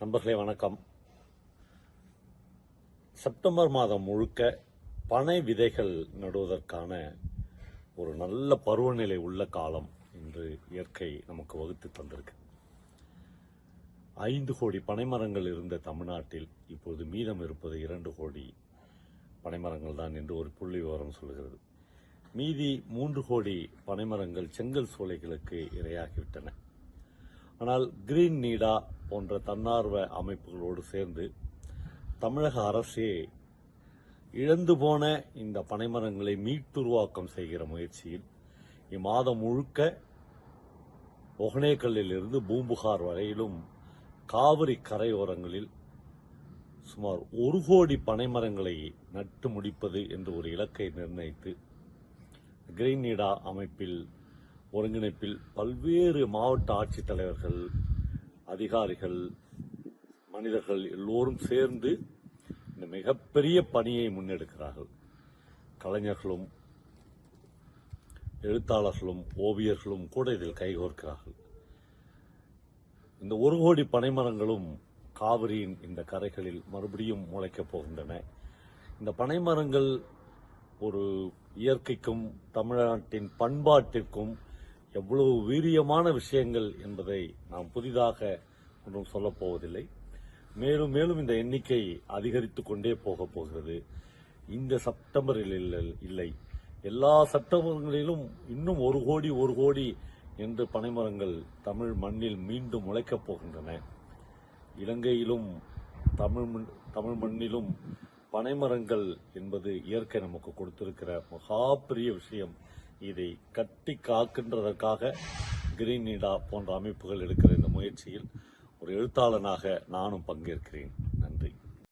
நண்பர்களே வணக்கம். செப்டம்பர் மாதம் முழுக்க பனை விதைகள் நடுவதற்கான ஒரு நல்ல பருவநிலை உள்ள காலம் என்று இயற்கை நமக்கு வகுத்து தந்திருக்கு. 5 கோடி பனைமரங்கள் இருந்த தமிழ்நாட்டில் இப்போது மீதம் இருப்பது 2 கோடி பனைமரங்கள் தான் என்று ஒரு புள்ளி விவரம் சொல்கிறது. மீதி 3 கோடி பனைமரங்கள் செங்கல் சூளைகளுக்கு இரையாகிவிட்டன. ஆனால் கிரீன் நீடா போன்ற தன்னார்வ அமைப்புகளோடு சேர்ந்து தமிழக அரசே இழந்து போன இந்த பனைமரங்களை மீட்டுருவாக்கம் செய்கிற முயற்சியில் இம்மாதம் முழுக்க ஒகனேக்கல்லில் இருந்து பூம்புகார் வரையிலும் காவிரி கரையோரங்களில் சுமார் 1 கோடி பனைமரங்களை நட்டு முடிப்பது என்று ஒரு இலக்கை நிர்ணயித்து கிரீன் நீடா அமைப்பில் ஒருங்கிணைப்பில் பல்வேறு மாவட்ட ஆட்சித்தலைவர்கள், அதிகாரிகள், மனிதர்கள் எல்லோரும் சேர்ந்து இந்த மிகப்பெரிய பணியை முன்னெடுக்கிறார்கள். கலைஞர்களும் எழுத்தாளர்களும் ஓவியர்களும் கூட இதில் கைகோர்க்கிறார்கள். இந்த 1 கோடி பனைமரங்களும் காவிரியின் இந்த கரைகளில் மறுபடியும் முளைக்கப் போகின்றன. இந்த பனைமரங்கள் ஒரு இயற்கைக்கும் தமிழ்நாட்டின் பண்பாட்டிற்கும் எவ்வளவு வீரியமான விஷயங்கள் என்பதை நாம் புதிதாக ஒன்றும் சொல்லப் போவதில்லை. மேலும் மேலும் இந்த எண்ணிக்கை அதிகரித்துக் கொண்டே போகப் போகிறது. இந்த செப்டம்பரில் இல்லை, எல்லா செப்டம்பர்களிலும் இன்னும் 1 கோடி என்று பனைமரங்கள் தமிழ் மண்ணில் மீண்டும் முளைக்கப் போகின்றன. இலங்கையிலும் தமிழ் மண்ணிலும் பனைமரங்கள் என்பது இயற்கை நமக்கு கொடுத்திருக்கிற மகா பெரிய விஷயம். இதை கட்டி காக்கின்றதற்காக கிரீன் நீடா போன்ற அமைப்புகள் எடுக்கிற இந்த முயற்சியில் ஒரு எழுத்தாளனாக நானும் பங்கேற்கிறேன்.